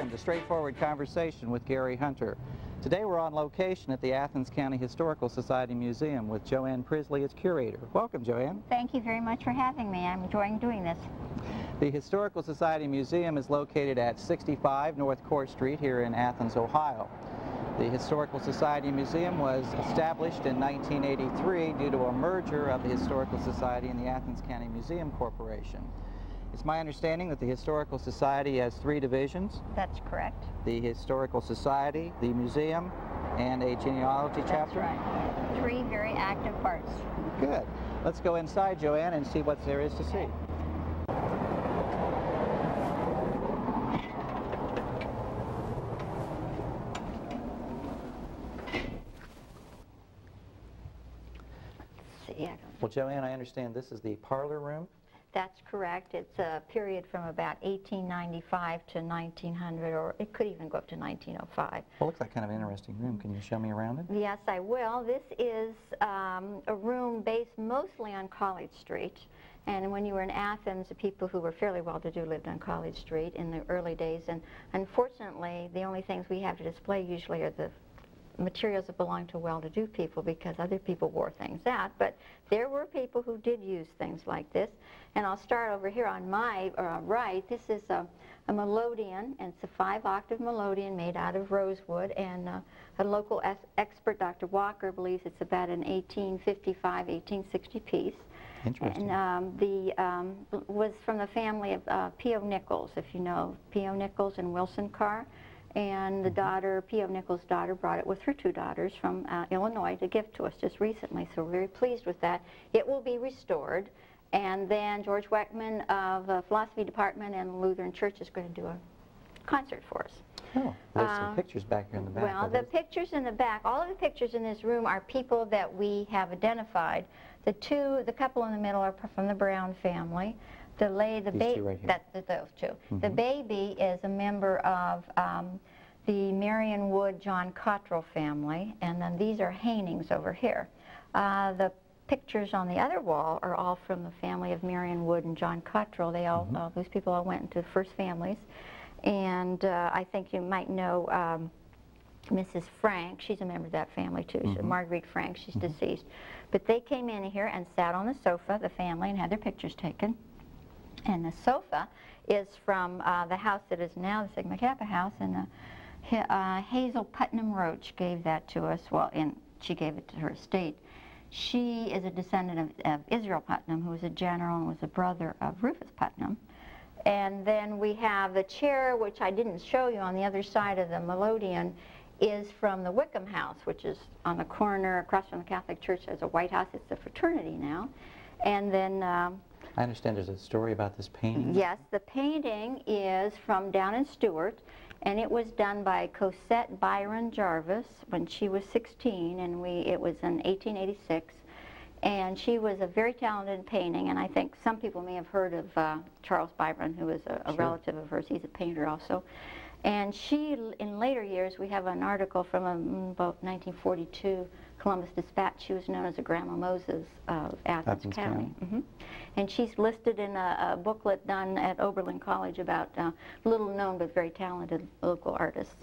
welcome to Straightforward Conversation with Gary Hunter. Today we're on location at the Athens County Historical Society Museum with JoAnn Prisley as curator. Welcome, JoAnn. Thank you very much for having me. I'm enjoying doing this. The Historical Society Museum is located at 65 North Court Street here in Athens, Ohio. The Historical Society Museum was established in 1983 due to a merger of the Historical Society and the Athens County Museum Corporation. It's my understanding that the Historical Society has 3 divisions. That's correct. The Historical Society, the Museum, and a genealogy chapter. That's right. 3 very active parts. Good. Let's go inside, JoAnn, and see what there is to see. Well, JoAnn, I understand this is the parlor room? That's correct. It's a period from about 1895 to 1900, or it could even go up to 1905. Well, looks like kind of an interesting room. Can you show me around it? Yes, I will. This is a room based mostly on College Street. And when you were in Athens, the people who were fairly well-to-do lived on College Street in the early days. And unfortunately, the only things we have to display usually are the materials that belong to well-to-do people, because other people wore things out. But there were people who did use things like this. And I'll start over here on my right. This is a melodeon, and it's a 5-octave melodeon made out of rosewood. And a local expert, Dr. Walker, believes it's about an 1855, 1860 piece. Interesting. And was from the family of P.O. Nichols, if you know P.O. Nichols and Wilson Carr. And the daughter, P.O. Nichols' daughter, brought it with her 2 daughters from Illinois to gift to us just recently, so we're very pleased with that. It will be restored, and then George Weckman of the Philosophy Department and Lutheran Church is going to do a concert for us. Oh, there's some pictures back here in the back. Well, the pictures in the back, all of the pictures in this room are people that we have identified. The couple in the middle are from the Brown family. The baby, right here. That's those 2. The baby is a member of the Marion Wood John Cottrell family, and then these are Hainings over here. The pictures on the other wall are all from the family of Marion Wood and John Cottrell. They all, those people all went into first families, and I think you might know Mrs. Frank. She's a member of that family too. So Marguerite Frank, she's deceased. But they came in here and sat on the sofa, the family, and had their pictures taken. And the sofa is from the house that is now the Sigma Kappa house, and Hazel Putnam Roach gave that to us. Well, she gave it to her estate. She is a descendant of Israel Putnam, who was a general and was a brother of Rufus Putnam. And then we have the chair, which I didn't show you on the other side of the melodeon, is from the Wickham house, which is on the corner across from the Catholic Church. There's a White House. It's a fraternity now. And then I understand there's a story about this painting. Yes, the painting is from down in Stewart, and it was done by Cosette Byron Jarvis when she was 16, and it was in 1886. And she was a very talented painting, and I think some people may have heard of Charles Byron, who is a relative of hers. He's a painter also. And she, in later years, we have an article from about 1942, Columbus Dispatch. She was known as the Grandma Moses of Athens County. And she's listed in a booklet done at Oberlin College about little known but very talented local artists.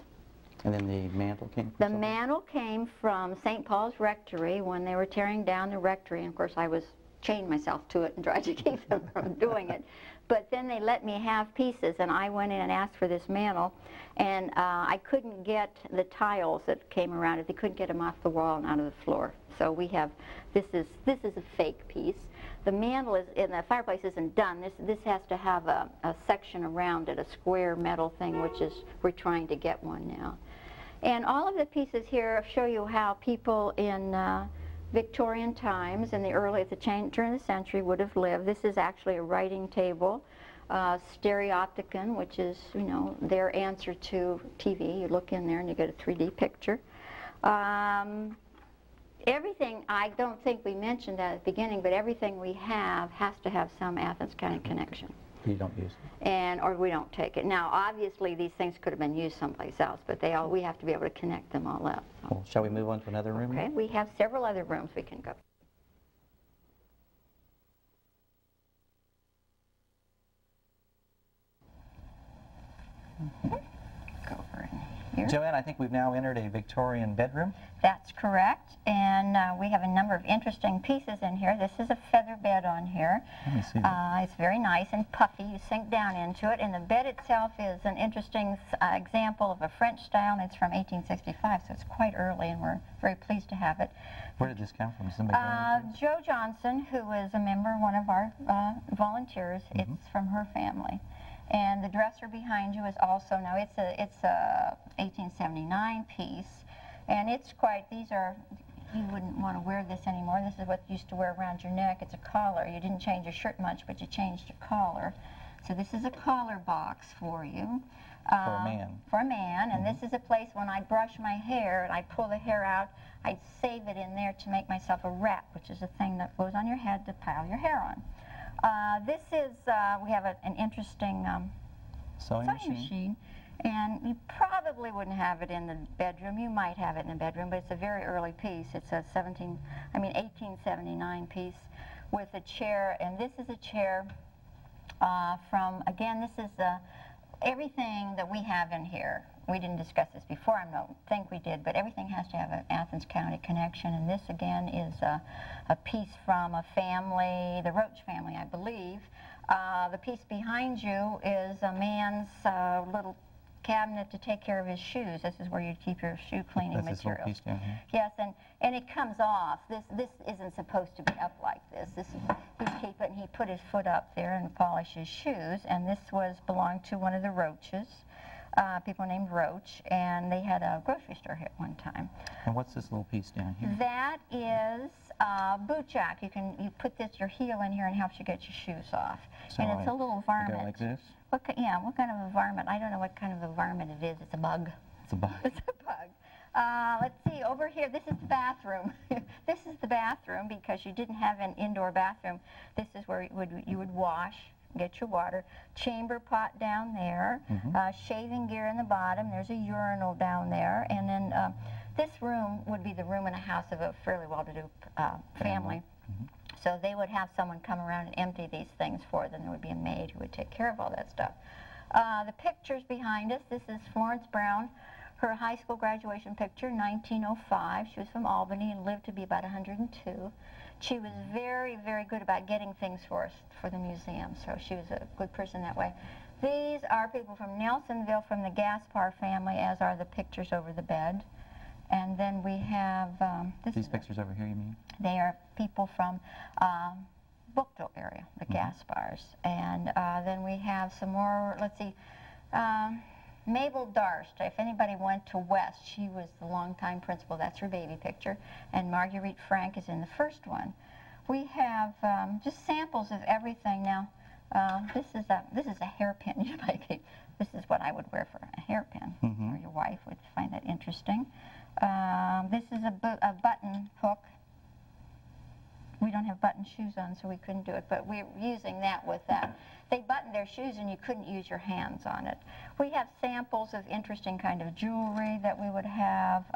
And then the mantle came from The mantle came from St. Paul's Rectory when they were tearing down the rectory. And of course I was chained myself to it and tried to keep them from doing it. But then they let me have pieces, and I went in and asked for this mantle, and I couldn't get the tiles that came around it. They couldn't get them off the wall and out of the floor. So we have, this is a fake piece. The mantle is, in the fireplace isn't done. This has to have a section around it, a square metal thing, which is, we're trying to get one now. And all of the pieces here show you how people in Victorian times, in the early, during the century, would have lived. This is actually a writing table, stereopticon, which is, you know, their answer to TV. You look in there and you get a 3D picture. Everything, I don't think we mentioned at the beginning, but everything we have has to have some Athens County connection. You don't use it? Or we don't take it. Now, obviously, these things could have been used someplace else, but we have to be able to connect them all up. So. Well, shall we move on to another room? Okay, we have several other rooms we can go. here. JoAnn, I think we've now entered a Victorian bedroom. That's correct, and we have a number of interesting pieces in here. This is a feather bed on here. Let me see that. It's very nice and puffy. You sink down into it, and the bed itself is an interesting example of a French style, and it's from 1865, so it's quite early, and we're very pleased to have it. Where did this come from? Somebody Jo Johnson, who is a member, one of our volunteers, Mm-hmm. it's from her family. And the dresser behind you is also, now it's a 1879 piece, and it's quite, these are, you wouldn't want to wear this anymore. This is what you used to wear around your neck. It's a collar. You didn't change your shirt much, but you changed your collar. So this is a collar box for you. For a man. For a man, and this is a place when I brush my hair and I pull the hair out, I'd save it in there to make myself a wrap, which is a thing that goes on your head to pile your hair on. This is, we have an interesting Sewing machine. And you probably wouldn't have it in the bedroom. You might have it in the bedroom, but it's a very early piece. It's a 1879 piece with a chair, and this is a chair from, again, this is everything that we have in here. We didn't discuss this before, I don't think we did, but everything has to have an Athens County connection, and this again is a piece from a family, the Roach family, I believe. The piece behind you is a man's little cabinet to take care of his shoes. This is where you keep your shoe cleaning That's this little materials. piece down here. Yes, and it comes off. This isn't supposed to be up like this. He put his foot up there and polished his shoes, and this belonged to one of the Roaches, people named Roach, and they had a grocery store here at one time. And what's this little piece down here? That is boot jack. You put your heel in here and helps you get your shoes off. So and it's a little varmint. Go like this? What kind of a varmint? I don't know what kind of a varmint it is. It's a bug. It's a bug. It's a bug. Let's see, over here, this is the bathroom. This is the bathroom because you didn't have an indoor bathroom. This is where you would wash, get your water. Chamber pot down there, shaving gear in the bottom. There's a urinal down there. And then this room would be the room in a house of a fairly well-to-do family. So they would have someone come around and empty these things for them. There would be a maid who would take care of all that stuff. The pictures behind us, this is Florence Brown, her high school graduation picture, 1905. She was from Albany and lived to be about 102. She was very, very good about getting things for us, for the museum, so she was a good person that way. These are people from Nelsonville, from the Gaspar family, as are the pictures over the bed. And then we have... These pictures over here, you mean? They are people from Bookville area, the Gaspars. And then we have some more, let's see, Mabel Darst. If anybody went to West, she was the longtime principal. That's her baby picture. And Marguerite Frank is in the first one. We have just samples of everything. Now, this is a hairpin. This is what I would wear for a hairpin, or your wife would find that interesting. This is a button hook. We don't have button shoes on, so we couldn't do it, but we're using that with that. They buttoned their shoes and you couldn't use your hands on it. We have samples of interesting kind of jewelry that we would have.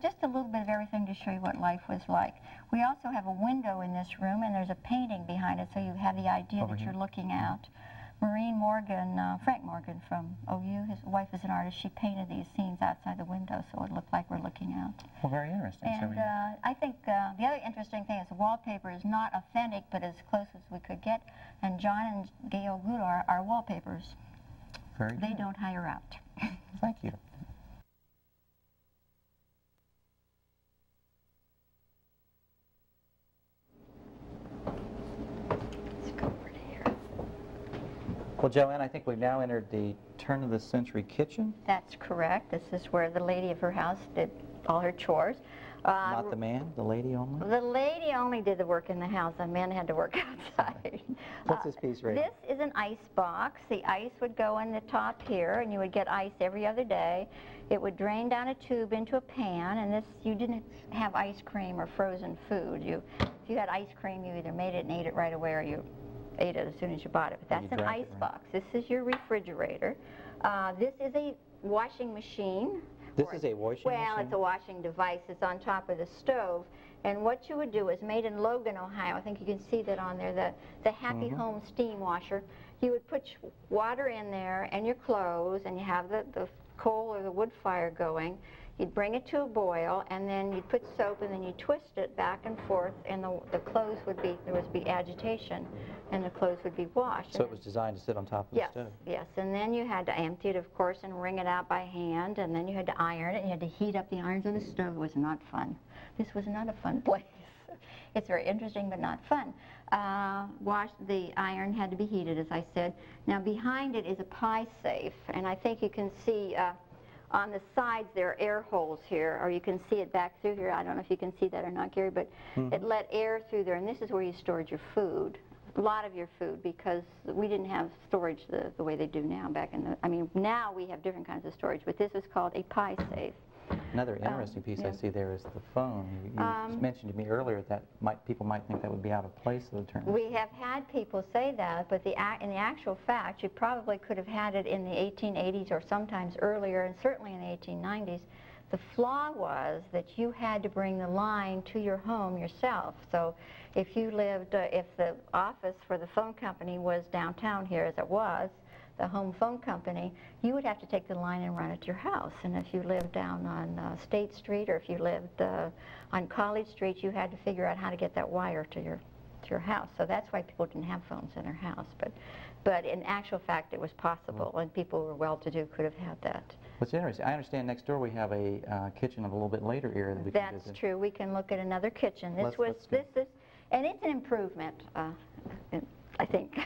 Just a little bit of everything to show you what life was like. We also have a window in this room, and there's a painting behind it, so you have the idea that you're looking out. Maureen Morgan, Frank Morgan from OU, his wife is an artist. She painted these scenes outside the window, so it looked like we're looking out. Well, very interesting. And I think the other interesting thing is the wallpaper is not authentic, but as close as we could get. And John and Gail Good are our wallpapers. Very good. They don't hire out. Thank you. Well, JoAnn, I think we've now entered the turn-of-the-century kitchen. That's correct. This is where the lady of her house did all her chores. Not the man, the lady only? The lady only did the work in the house. The men had to work outside. What's this piece right here? This is an ice box. The ice would go in the top here, and you would get ice every other day. It would drain down a tube into a pan, and you didn't have ice cream or frozen food. If you had ice cream, you either made it and ate it right away, or you ate it as soon as you bought it. But that's an ice box. This is your refrigerator. This is a washing machine. This is a washing machine? Well, it's a washing device. It's on top of the stove. And what you would do is, made in Logan, Ohio, I think you can see that on there, the Happy Home steam washer. You would put water in there and your clothes, and you have the coal or the wood fire going. You'd bring it to a boil, and then you'd put soap, and then you twist it back and forth, and the clothes would be, there would be agitation, and the clothes would be washed. So it was designed to sit on top of the stove? Yes, and then you had to empty it, of course, and wring it out by hand, and then you had to iron it, and you had to heat up the irons on the stove. It was not fun. This was not a fun place. It's very interesting, but not fun. The iron had to be heated, as I said. Now behind it is a pie safe, and I think you can see on the sides there are air holes here, or you can see it back through here. I don't know if you can see that or not, Gary, but it let air through there, and this is where you stored your food. A lot of your food, because we didn't have storage the way they do now back in the, I mean, now we have different kinds of storage, but this was called a pie safe. Another interesting piece I see there is the phone. You mentioned to me earlier that people might think that would be out of place of the term. We have had people say that, but in the actual fact, you probably could have had it in the 1880s or sometimes earlier, and certainly in the 1890s. The flaw was that you had to bring the line to your home yourself. So if you lived, if the office for the phone company was downtown here, as it was, the home phone company, you would have to take the line and run it to your house. And if you lived down on State Street, or if you lived on College Street, you had to figure out how to get that wire to your house. So that's why people didn't have phones in their house. But in actual fact, it was possible, and people who were well-to-do could have had that. What's interesting, I understand next door we have a kitchen of a little bit later era that we can visit. That's true. We can look at another kitchen. And it's an improvement, I think.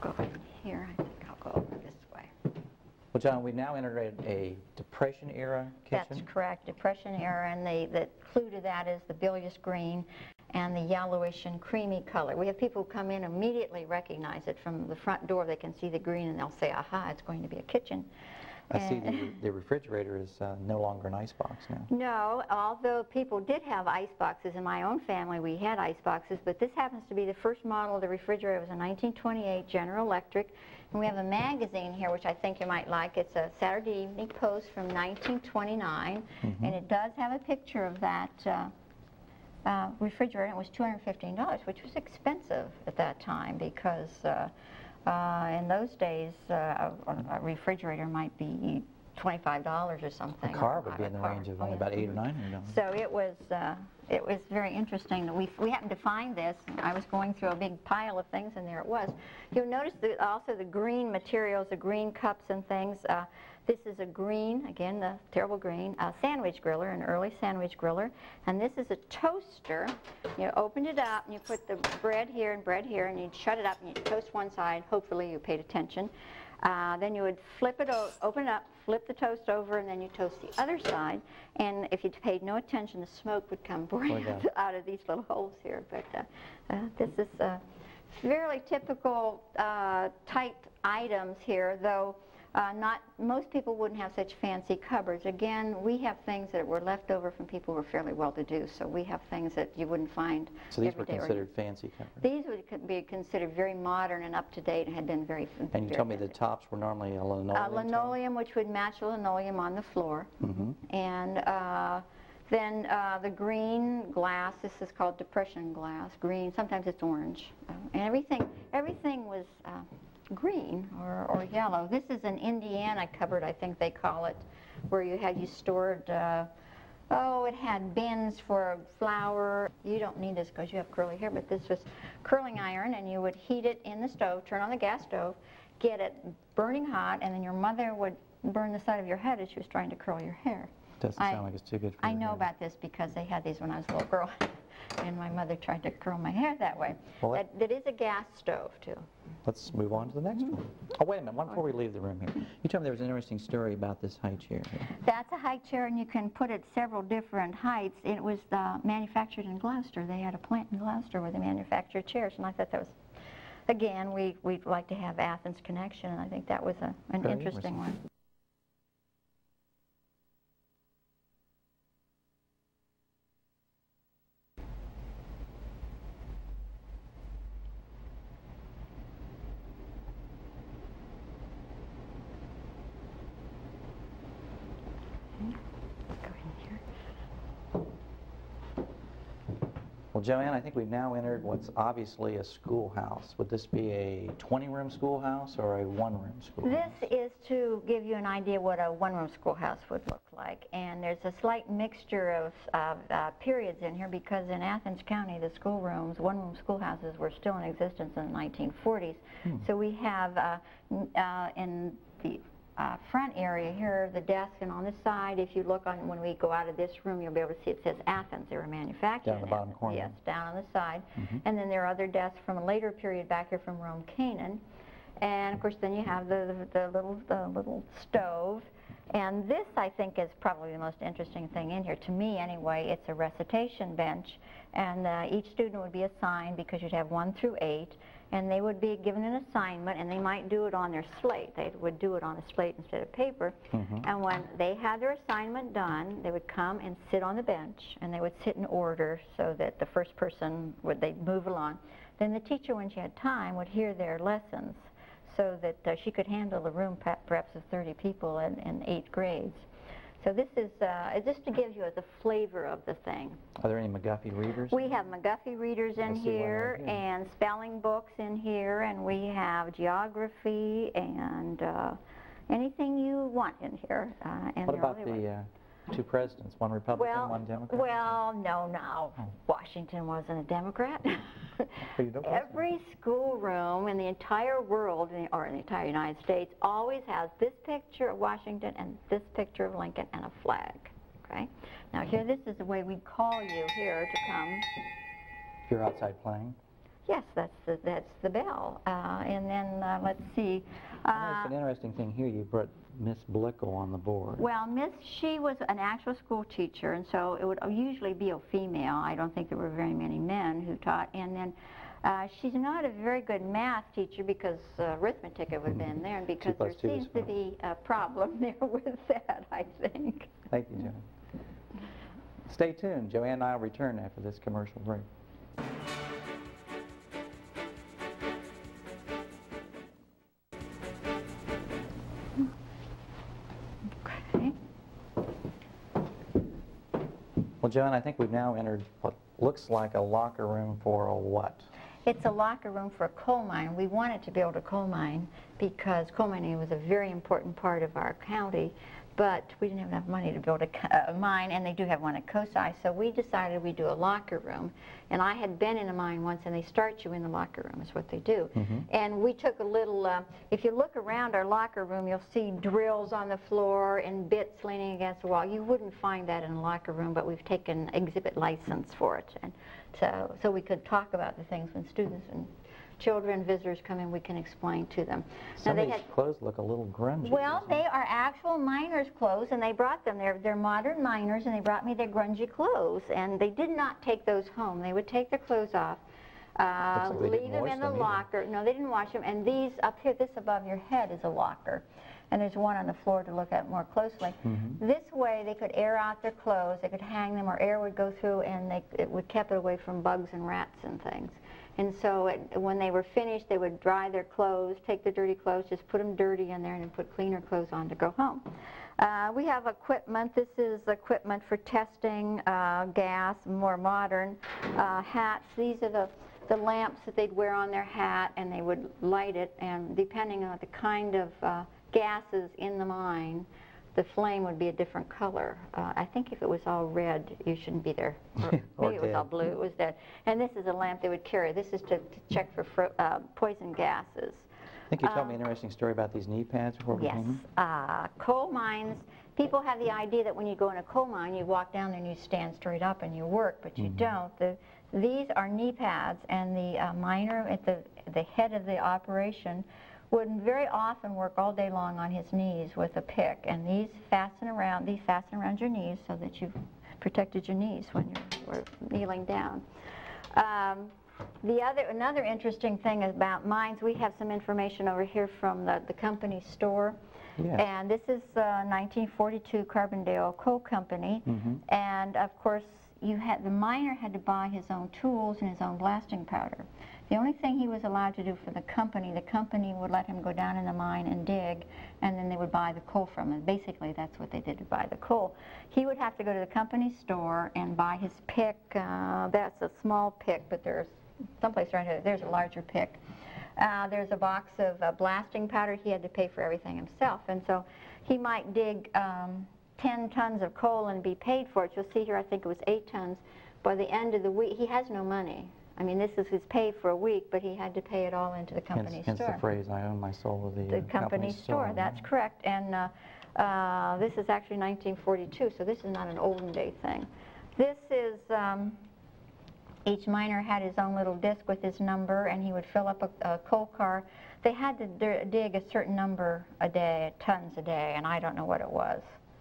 Go in here. I think I'll go over this way. Well, John, we've now entered a Depression era kitchen. That's correct, Depression era, and the clue to that is the bilious green and the yellowish and creamy color. We have people who come in immediately recognize it from the front door. They can see the green and they'll say, aha, it's going to be a kitchen. I see the refrigerator is no longer an icebox now. No, although people did have ice boxes. In my own family, we had ice boxes, but this happens to be the first model of the refrigerator. It was a 1928 General Electric. And we have a magazine here, which I think you might like. It's a Saturday Evening Post from 1929, and it does have a picture of that refrigerator. It was $215, which was expensive at that time, because in those days, a refrigerator might be $25 or something. A car would be in the range of only about $800 or $900. So it was very interesting that we happened to find this. I was going through a big pile of things, and there it was. You'll notice also the green materials, the green cups and things. This is a green, again, the terrible green, sandwich griller, an early sandwich griller. And this is a toaster. You opened it up, and you put the bread here, and you'd shut it up, and you'd toast one side. Hopefully you paid attention. Then you would flip it, open it up, flip the toast over, and then you toast the other side. And if you paid no attention, the smoke would come out of these little holes here. But this is fairly typical type items here, though most people wouldn't have such fancy cupboards. Again, we have things that were left over from people who were fairly well-to-do, so we have things that you wouldn't find. So these were considered fancy cupboards? These would be considered very modern and up-to-date, and had been very And you told me the tops were normally a linoleum? Linoleum, which would match the linoleum on the floor. And then the green glass, this is called Depression glass, green, sometimes it's orange. And everything was green or yellow. This is an Indiana cupboard, I think they call it, where you stored, it had bins for flour. You don't need this because you have curly hair, but this was curling iron, and you would heat it in the stove, turn on the gas stove, get it burning hot, and then your mother would burn the side of your head as she was trying to curl your hair. Doesn't sound like it's too good for you. I know about this because they had these when I was a little girl, and my mother tried to curl my hair that way. Well, that is a gas stove, too. Let's move on to the next one. Oh, wait a minute, one before we leave the room here. You told me there was an interesting story about this high chair here. That's a high chair, and you can put it several different heights. It was manufactured in Gloucester. They had a plant in Gloucester where they manufactured chairs, and I thought that was, again, we'd like to have Athens connection, and I think that was an interesting one. Well, JoAnn, I think we've now entered what's obviously a schoolhouse. Would this be a 20-room schoolhouse or a one-room schoolhouse? This is to give you an idea what a one-room schoolhouse would look like. And there's a slight mixture of periods in here because in Athens County, the schoolrooms, one-room schoolhouses were still in existence in the 1940s. So we have in the front area here, the desk, and on the side, if you look on, when we go out of this room, you'll be able to see it says Athens. They were manufactured down the bottom corner. Yes, down on the side. And then there are other desks from a later period back here from Rome, Canaan. And of course, then you have the little stove. And this, I think, is probably the most interesting thing in here. To me, anyway, it's a recitation bench. And each student would be assigned, because you'd have 1 through 8. And they would be given an assignment, and they might do it on their slate. They would do it on a slate instead of paper. And when they had their assignment done, they would come and sit on the bench, and they would sit in order so that the first person they'd move along. Then the teacher, when she had time, would hear their lessons so that she could handle a room perhaps of 30 people in 8 grades. So this is just to give you the flavor of the thing. Are there any McGuffey readers? We have McGuffey readers in here, and spelling books in here, and we have geography and anything you want in here. What about the 2 presidents, one Republican, one Democrat? Well, no. Washington wasn't a Democrat. You don't Every schoolroom in the entire world, or in the entire United States, always has this picture of Washington and this picture of Lincoln and a flag. Okay. Now here, this is the way we call you here to come. If you're outside playing? Yes, that's the bell. And then let's see. It's an interesting thing here. You brought Miss Blickle on the board. Well, she was an actual school teacher, and so it would usually be a female. I don't think there were very many men who taught. And then she's not a very good math teacher because arithmetic would have been there, and because there seems to be a problem there with that, I think. Thank you, JoAnn. Stay tuned. JoAnn and I will return after this commercial break. Well, JoAnn, I think we've now entered what looks like a locker room for a what? It's a locker room for a coal mine. We wanted to build a coal mine because coal mining was a very important part of our county, but we didn't have enough money to build a mine, and they do have one at COSI, so we decided we'd do a locker room. And I had been in a mine once, and they start you in the locker room, is what they do. And we took a little, if you look around our locker room, you'll see drills on the floor and bits leaning against the wall. You wouldn't find that in a locker room, but we've taken exhibit license for it. And so we could talk about the things when students and children, visitors come in, we can explain to them. Some of these clothes look a little grungy. Well, they are actual miners' clothes, and they brought them. They're modern miners, and they brought me their grungy clothes. And they did not take those home. They would take their clothes off, leave them in the locker. No, they didn't wash them. And these up here, this above your head is a locker. And there's one on the floor to look at more closely. This way, they could air out their clothes. They could hang them, or air would go through, and it would keep it away from bugs and rats and things. And so when they were finished, they would dry their clothes, take the dirty clothes, just put them dirty in there, and then put cleaner clothes on to go home. We have equipment. This is equipment for testing gas, more modern. Hats. These are the lamps that they'd wear on their hat, and they would light it, and depending on the kind of gases in the mine, the flame would be a different color. I think if it was all red, you shouldn't be there. Or maybe it was all blue, it was dead. And this is a lamp they would carry. This is to check for poison gases. I think you told me an interesting story about these knee pads before we came in. Coal mines, people have the idea that when you go in a coal mine, you walk down there and you stand straight up and you work, but you don't. These are knee pads, and the miner at the head of the operation would very often work all day long on his knees with a pick, and these fasten around your knees so that you've protected your knees when you're kneeling down. Another interesting thing about mines, we have some information over here from the company store. Yes. And this is 1942 Carbondale Coal Company, and of course the miner had to buy his own tools and his own blasting powder. The only thing he was allowed to do for the company would let him go down in the mine and dig, and then they would buy the coal from him. Basically, that's what they did, to buy the coal. He would have to go to the company store and buy his pick. That's a small pick, but there's someplace around here, there's a larger pick. There's a box of blasting powder. He had to pay for everything himself, and so he might dig 10 tons of coal and be paid for it. You'll see here, I think it was 8 tons. By the end of the week, he has no money. I mean, this is his pay for a week, but he had to pay it all into the company store. Hence the phrase, I own my soul to the company store. That's correct. And this is actually 1942, so this is not an olden day thing. This is, each miner had his own little disc with his number, and he would fill up a coal car. They had to dig a certain number a day, tons a day, and I don't know what it was.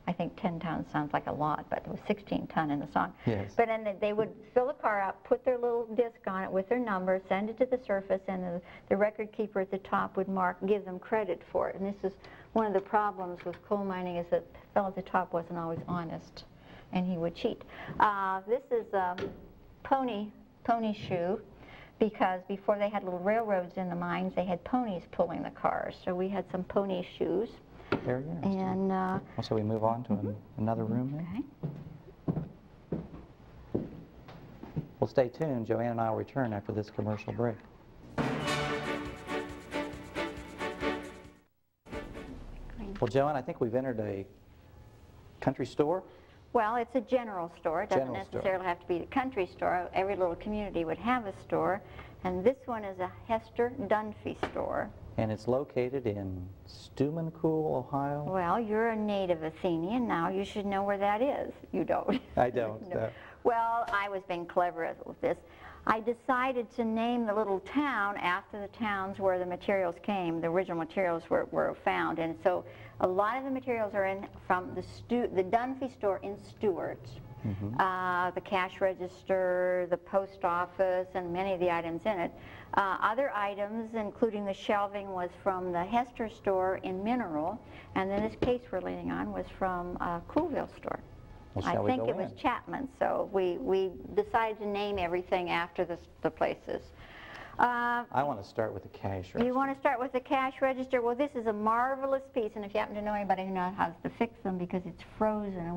I think 10 tons sounds like a lot, but it was 16 ton in the song. Yes. But then they would fill the car up, put their little disc on it with their number, send it to the surface, and the record keeper at the top would give them credit for it. And this is one of the problems with coal mining, is that the fellow at the top wasn't always honest, and he would cheat. This is a pony shoe, because before they had little railroads in the mines, they had ponies pulling the cars. So we had some pony shoes. Very interesting. And so we move on to another room then? Okay. Well, stay tuned. JoAnn and I will return after this commercial break. Well, JoAnn, I think we've entered a country store. Well, it's a general store. It doesn't necessarily have to be the country store. Every little community would have a store. And this one is a Hester Dunphy store. And it's located in Steubenville, Ohio? Well, you're a native Athenian now. You should know where that is. You don't. I don't. No. Well, I was being clever with this. I decided to name the little town after the towns where the materials came, the original materials were found. And so a lot of the materials are from the Dunphy store in Stewart. The cash register, the post office, and many of the items in it. Other items, including the shelving, was from the Hester store in Mineral, and then this case we're leaning on was from Coolville store. Well, I think it was Chapman, so we decided to name everything after the places. I want to start with the cash register. You want to start with the cash register? Well, this is a marvelous piece, and if you happen to know anybody who knows how to fix them, because it's frozen, and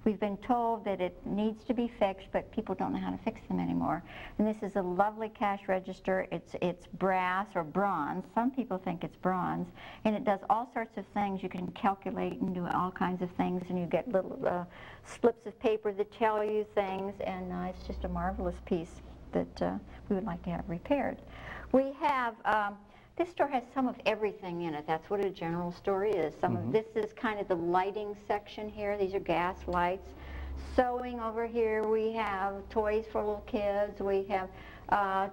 we've been told that it needs to be fixed, but people don't know how to fix them anymore. And this is a lovely cash register. It's brass or bronze. Some people think it's bronze, and it does all sorts of things. You can calculate and do all kinds of things, and you get little slips of paper that tell you things, and it's just a marvelous piece that we would like to have repaired. We have, this store has some of everything in it. That's what a general store is. Some of this is kind of the lighting section here. These are gas lights. Sewing over here, we have toys for little kids. We have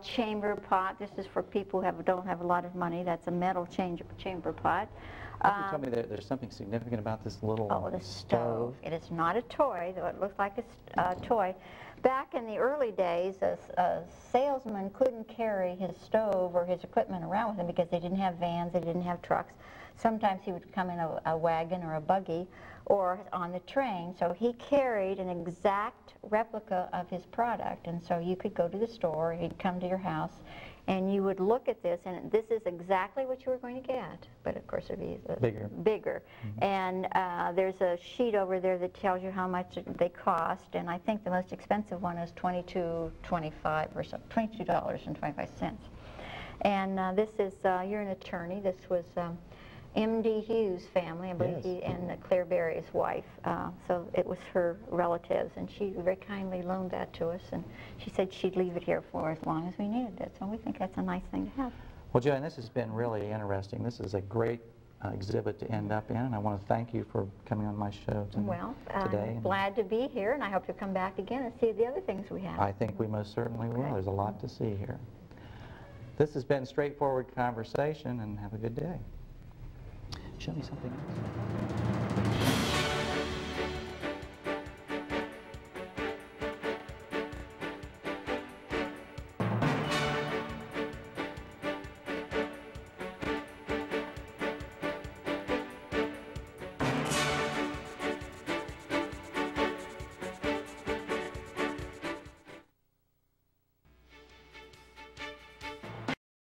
chamber pot. This is for people who don't have a lot of money. That's a metal chamber pot. You tell me that there's something significant about this little the stove. It is not a toy, though it looks like a toy. Back in the early days, a salesman couldn't carry his stove or his equipment around with him because they didn't have vans, they didn't have trucks. Sometimes he would come in a wagon or a buggy or on the train, so he carried an exact replica of his product. And so you could go to the store, he'd come to your house, and you would look at this, and this is exactly what you were going to get, but of course it would be bigger. And there's a sheet over there that tells you how much they cost, and I think the most expensive one is $22.25 or so, $22.25. And this is, you're an attorney. This was M.D. Hughes' family, I believe, and Claire Berry's wife. So it was her relatives, and she very kindly loaned that to us, and she said she'd leave it here for as long as we needed it. So we think that's a nice thing to have. Well, JoAnn, this has been really interesting. This is a great exhibit to end up in, and I want to thank you for coming on my show today. Well, I'm glad to be here, and I hope you'll come back again and see the other things we have. I think we most certainly will. There's a lot to see here. This has been Straightforward Conversation, and have a good day. Show me something else.